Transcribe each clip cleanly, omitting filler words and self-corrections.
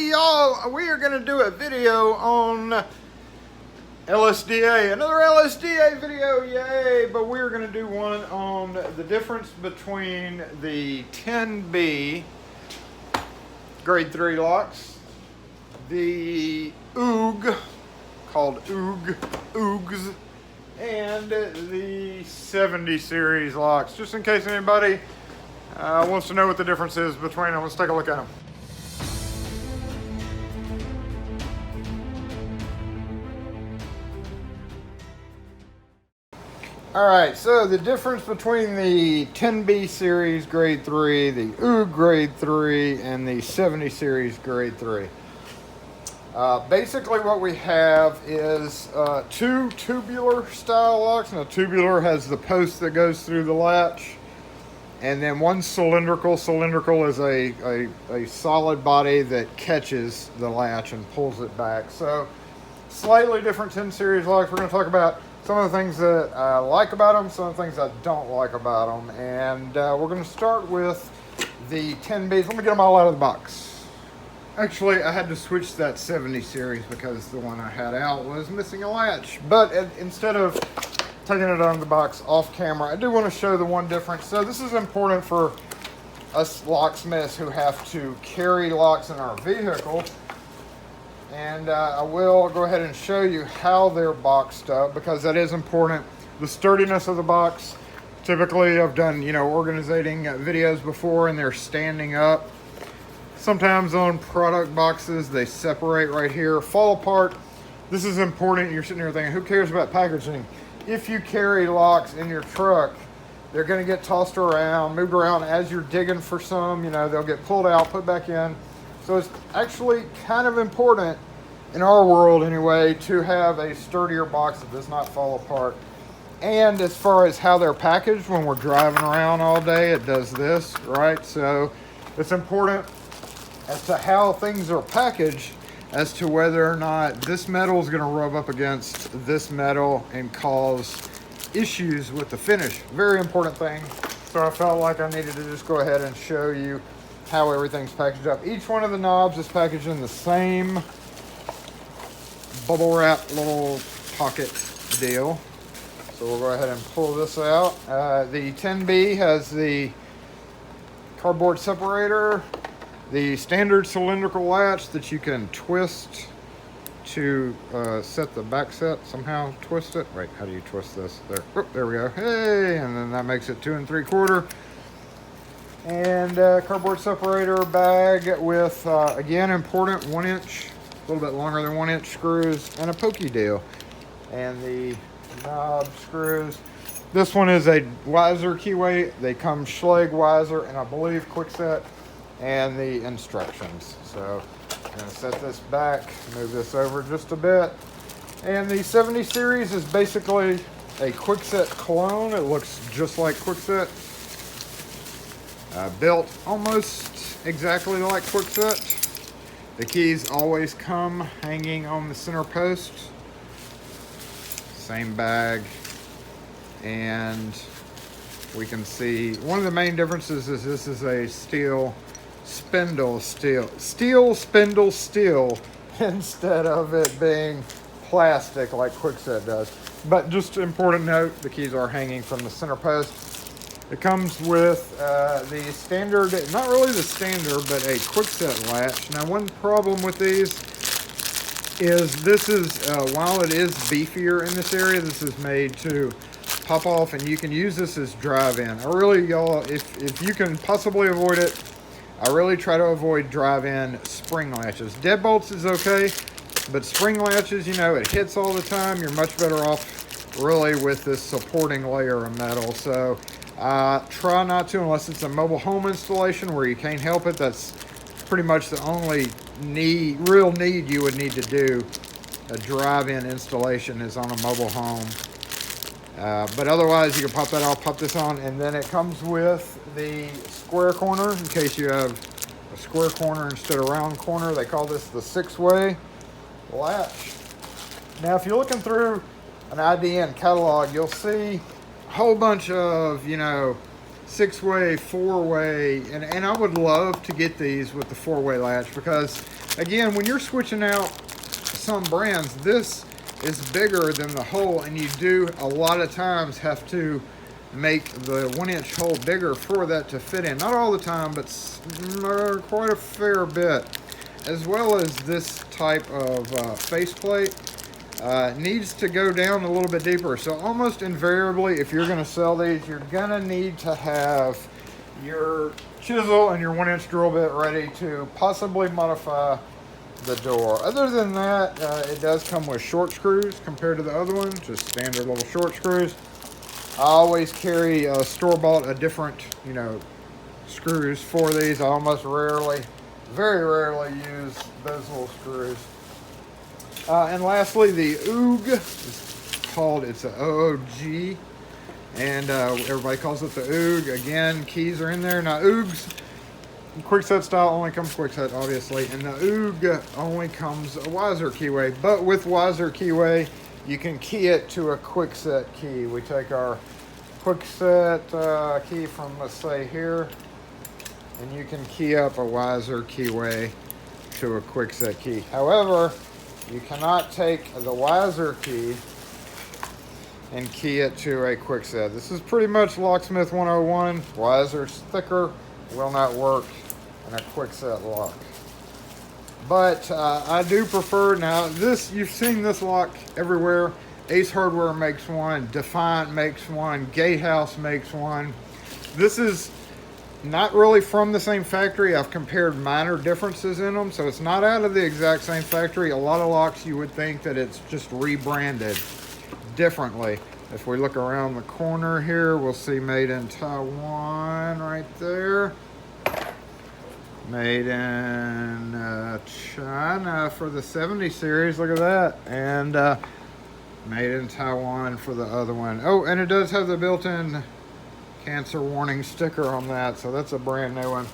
y'all, we are going to do a video on LSDA, another LSDA video, yay! But we're going to do one on the difference between the 10B grade 3 locks, the OOG, called OOGs, and the 70 series locks, just in case anybody wants to know what the difference is between them. Let's take a look at them. Alright, so the difference between the 10B series grade 3, the OOG grade 3, and the 70 series grade 3. Basically what we have is two tubular style locks. Now tubular has the post that goes through the latch, and then one cylindrical. Cylindrical is a solid body that catches the latch and pulls it back. So slightly different 10 series locks. We're going to talk about some of the things that I like about them, some of the things I don't like about them, and we're going to start with the 10Bs. Let me get them all out of the box. Actually, I had to switch that 70 series because the one I had out was missing a latch. But instead of taking it out of the box off camera, I do want to show the one difference. So this is important for us locksmiths who have to carry locks in our vehicle. And I will go ahead and show you how they're boxed up, because that is important. The sturdiness of the box. Typically, I've done, organizing videos before, and they're standing up. Sometimes on product boxes, they separate right here, fall apart. This is important. You're sitting here thinking, who cares about packaging? If you carry locks in your truck, they're going to get tossed around, moved around as you're digging for some. They'll get pulled out, put back in. So it's actually kind of important, in our world anyway, to have a sturdier box that does not fall apart. And as far as how they're packaged, when we're driving around all day, it does this, right? So it's important as to how things are packaged, as to whether or not this metal is going to rub up against this metal and cause issues with the finish. Very important thing. So I felt like I needed to just go ahead and show you how everything's packaged up. Each one of the knobs is packaged in the same bubble wrap little pocket deal. So we'll go ahead and pull this out. The 10B has the cardboard separator, the standard cylindrical latch that you can twist to set the back set, somehow twist it. Wait, how do you twist this? There, oh, there we go. Hey, and then that makes it 2 3/4. And cardboard separator bag with, again, important 1-inch, a little bit longer than 1-inch screws, and a pokey deal. And the knob screws. This one is a Weiser keyway. They come Schlage, Weiser, and I believe Quickset, and the instructions. So I'm going to set this back, move this over just a bit. And the 70 series is basically a Quickset clone. It looks just like Quickset. Built almost exactly like Quickset. The keys always come hanging on the center post. Same bag. And we can see one of the main differences is this is a steel spindle steel instead of it being plastic like Quickset does. But just an important note, the keys are hanging from the center post. It comes with the standard, not really the standard, but a Quickset latch. Now, one problem with these is this is, while it is beefier in this area, this is made to pop off, and you can use this as drive-in. I really, y'all, if you can possibly avoid it, I really try to avoid drive-in spring latches. Deadbolts is okay, but spring latches, it hits all the time. You're much better off really with this supporting layer of metal. So try not to, unless it's a mobile home installation where you can't help it. That's pretty much the only real need you would need to do. A drive-in installation is on a mobile home. But otherwise, you can pop that off, pop this on, and then it comes with the square corner, in case you have a square corner instead of round corner. They call this the 6-way latch. Now, if you're looking through an IDN catalog, you'll see a whole bunch of, 6-way, 4-way, and I would love to get these with the 4-way latch, because again, when you're switching out some brands, this is bigger than the hole, and you do a lot of times have to make the 1-inch hole bigger for that to fit in. Not all the time, but quite a fair bit. As well as this type of faceplate needs to go down a little bit deeper. So almost invariably, if you're going to sell these, you're going to need to have your chisel and your 1-inch drill bit ready to possibly modify the door. Other than that, it does come with short screws compared to the other one, just standard little short screws. I always carry store-bought a different, screws for these. I almost rarely, very rarely use those little screws. And lastly, the OOG is called, it's an OOG, and everybody calls it the OOG. Again, keys are in there. Now, OOGs, quickset style only comes quickset, obviously, and the OOG only comes a Wiser keyway. But with Wiser keyway, you can key it to a quickset key. We take our quickset key from, let's say, here, and you can key up a Wiser keyway to a quickset key. However, you cannot take the Wiser key and key it to a quickset. This is pretty much Locksmith 101. Wiser's thicker, will not work in a quickset lock. But I do prefer, now this, you've seen this lock everywhere. Ace Hardware makes one, Defiant makes one, Gatehouse makes one. This is not really from the same factory. I've compared minor differences in them, so it's not out of the exact same factory. A lot of locks you would think that it's just rebranded differently. If we look around the corner here, we'll see made in Taiwan right there. Made in China for the 70 series, look at that. And made in Taiwan for the other one. Oh, and it does have the built-in cancer warning sticker on that, so that's a brand new one.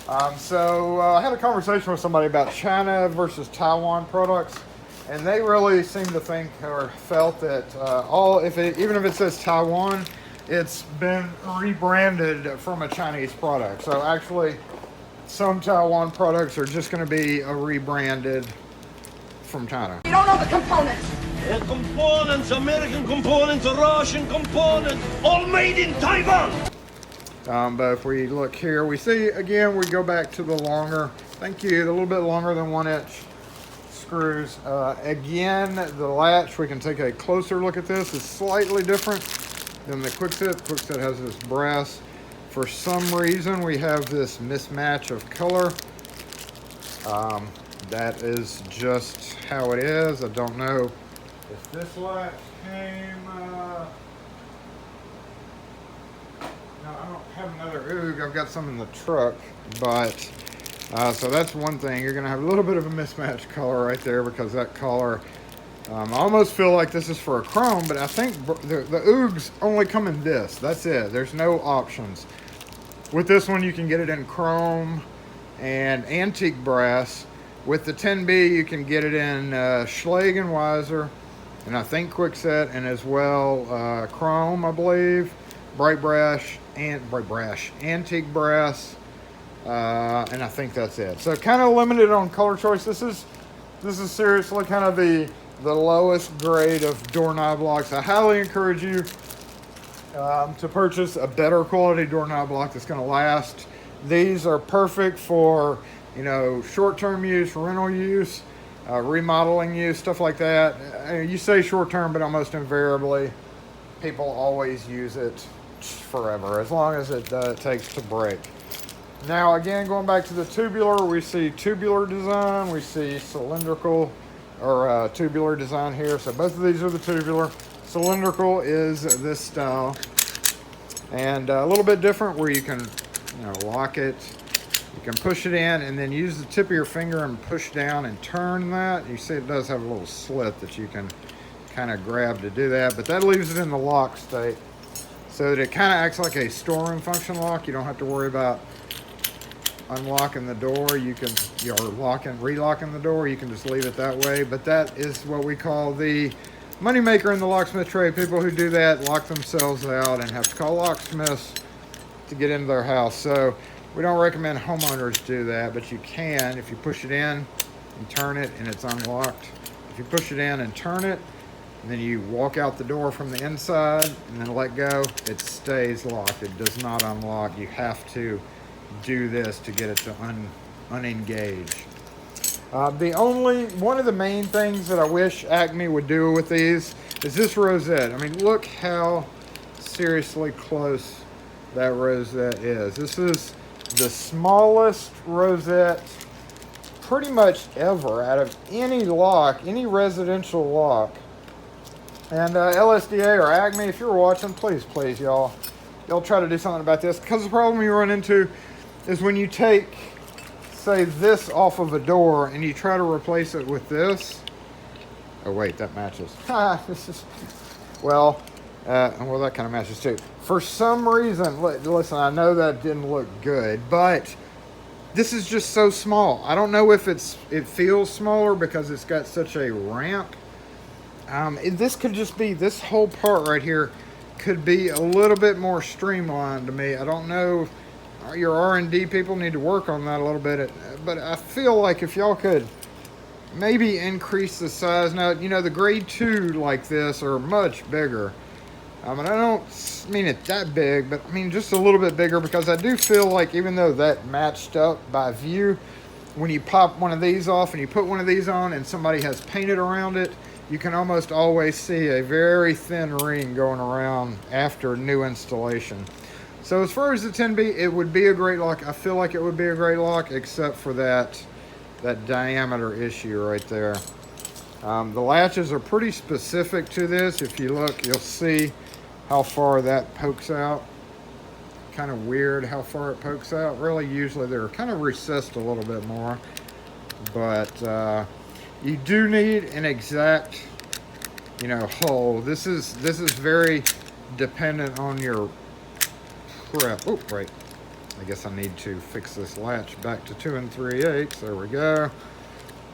I had a conversation with somebody about China versus Taiwan products, and they really seem to think or felt that even if it says Taiwan, it's been rebranded from a Chinese product. So actually, some Taiwan products are just going to be rebranded from China. You don't know the components. Components, American components, Russian components, all made in Taiwan. But if we look here, we see, again, we go back to the longer, thank you, a little bit longer than 1-inch screws. Again, the latch, we can take a closer look at this, is slightly different than the quickset. Quickset has this brass. For some reason, we have this mismatch of color. That is just how it is. I don't know if this latch came... no, I don't have another OOG. I've got some in the truck, but... so that's one thing. You're going to have a little bit of a mismatched color right there because that color... I almost feel like this is for a chrome, but I think the OOGs only come in this. That's it. There's no options. With this one, you can get it in chrome and antique brass. With the 10B, you can get it in Schlage and Wiser, and I think quickset, and as well chrome, I believe, bright brass, antique brass, and I think that's it. So kind of limited on color choice. This is seriously kind of the lowest grade of doorknob locks. I highly encourage you to purchase a better quality doorknob lock that's going to last. These are perfect for, short-term use, rental use, remodeling use, stuff like that. You say short-term, but almost invariably, people always use it forever, as long as it takes to break. Now, again, going back to the tubular, we see tubular design, we see cylindrical or tubular design here. So both of these are the tubular. Cylindrical is this style, and a little bit different where you can lock it, you can push it in and then use the tip of your finger and push down and turn that. You see it does have a little slit that you can kind of grab to do that, but that leaves it in the lock state so that it kind of acts like a storeroom function lock. You don't have to worry about unlocking the door, or relocking the door. You can just leave it that way. But that is what we call the moneymaker in the locksmith trade. People who do that lock themselves out and have to call locksmiths to get into their house. So We don't recommend homeowners do that, but you can. If you push it in and turn it and it's unlocked. If you push it in and turn it, and then you walk out the door from the inside and then let go, it stays locked. It does not unlock. You have to do this to get it to unengage. One of the main things that I wish Acme would do with these is this rosette. I mean, look how seriously close that rosette is. This is the smallest rosette pretty much ever out of any lock, any residential lock. And LSDA or Acme, if you're watching, please, y'all try to do something about this, because the problem you run into is when you take, say, this off of a door and you try to replace it with this. Oh wait, that matches. This is, well, that kind of matches too. For some reason, listen, I know that didn't look good, but this is just so small. I don't know if it feels smaller because it's got such a ramp. This could just be, this whole part right here could be a little bit more streamlined to me. I don't know, your R&D people need to work on that a little bit, but I feel like if y'all could maybe increase the size. Now, you know, the grade 2 like this are much bigger. And I don't mean it that big, but I mean just a little bit bigger, because I do feel like even though that matched up by view, when you pop one of these off and you put one of these on and somebody has painted around it, you can almost always see a very thin ring going around after new installation. So as far as the 10B, it would be a great lock. I feel like it would be a great lock, except for that diameter issue right there. The latches are pretty specific to this. If you look, you'll see how far that pokes out. Kind of weird how far it pokes out. Really, usually they're kind of recessed a little bit more. But you do need an exact, you know, hole. This is very dependent on your prep. Oh, right. I guess I need to fix this latch back to 2 3/8. There we go.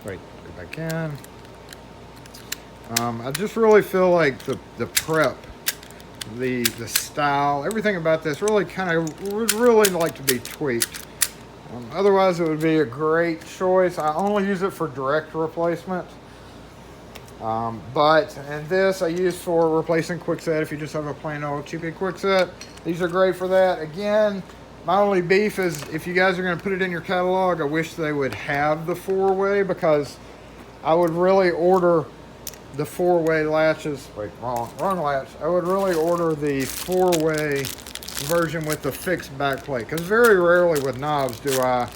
Wait, go back in. I just really feel like the prep, the style, everything about this really kind of would really like to be tweaked. Otherwise, it would be a great choice. I only use it for direct replacement. And this I use for replacing quickset. If you just have a plain old cheapie quickset, these are great for that. Again, my only beef is if you guys are going to put it in your catalog, I wish they would have the 4-way, because I would really order the 4-way latches. Wait, wrong latch. I would really order the 4-way version with the fixed back plate, because very rarely with knobs do I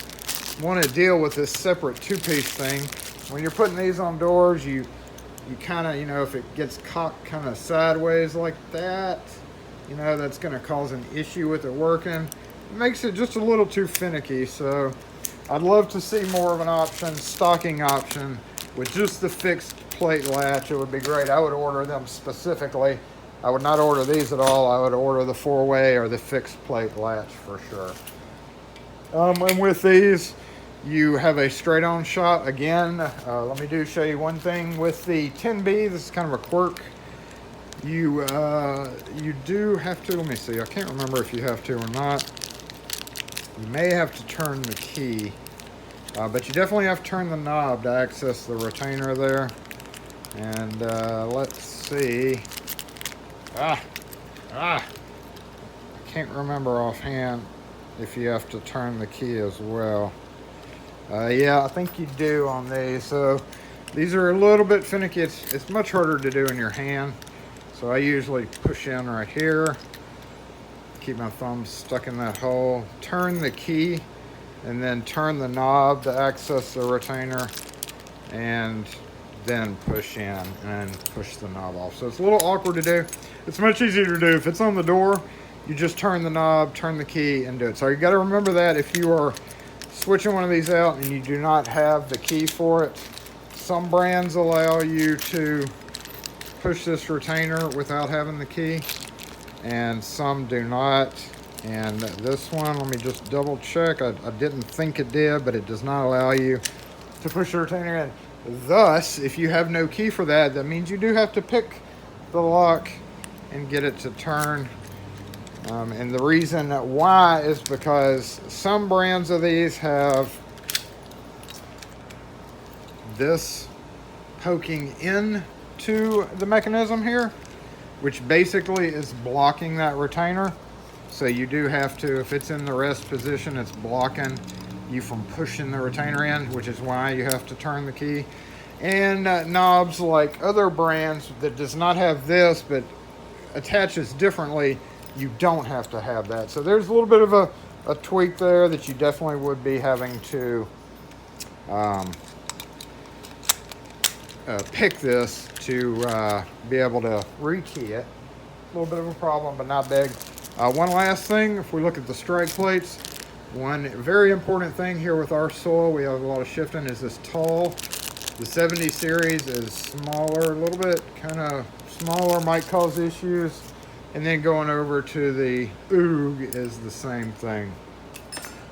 want to deal with this separate 2-piece thing. When you're putting these on doors, you kind of, you know, if it gets cocked kind of sideways like that, you know, that's going to cause an issue with it working. It makes it just a little too finicky. So I'd love to see more of an option, stocking option with just the fixed plate latch. It would be great. I would order them specifically. I would not order these at all. I would order the 4-way or the fixed plate latch for sure. And with these, you have a straight on shot. Again, let me show you one thing with the 10B. This is kind of a quirk. You do have to, let me see, I can't remember if you have to or not. You may have to turn the key, but you definitely have to turn the knob to access the retainer there. And let's see. I can't remember offhand if you have to turn the key as well. Yeah, I think you do on these. So these are a little bit finicky. It's much harder to do in your hand. So I usually push in right here, keep my thumb stuck in that hole, turn the key, and then turn the knob to access the retainer, and then push in and push the knob off. So it's a little awkward to do. It's much easier to do if it's on the door. You just turn the knob, turn the key, and do it. So you got to remember that if you are switching one of these out and you do not have the key for it, some brands allow you to push this retainer without having the key, and some do not. And this one, let me just double check. I didn't think it did, but it does not allow you to push the retainer in. Thus, if you have no key for that, that means you do have to pick the lock and get it to turn And the reason why is because some brands of these have this poking into the mechanism here, which basically is blocking that retainer. So you do have to, if it's in the rest position, it's blocking you from pushing the retainer in, which is why you have to turn the key. And knobs like other brands that does not have this but attaches differently, you don't have to have that. So there's a little bit of a tweak there that you definitely would be having to pick this to be able to rekey it. A little bit of a problem, but not big. One last thing, if we look at the strike plates, one very important thing here with our soil, we have a lot of shifting, is this tall. The 70 series is smaller, a little bit kind of smaller, might cause issues. And then going over to the OOG is the same thing.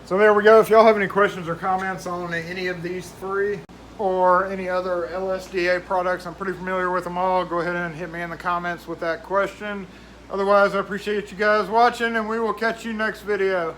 So there we go. If y'all have any questions or comments on any of these three or any other LSDA products, I'm pretty familiar with them all. Go ahead and hit me in the comments with that question. Otherwise, I appreciate you guys watching, and we will catch you next video.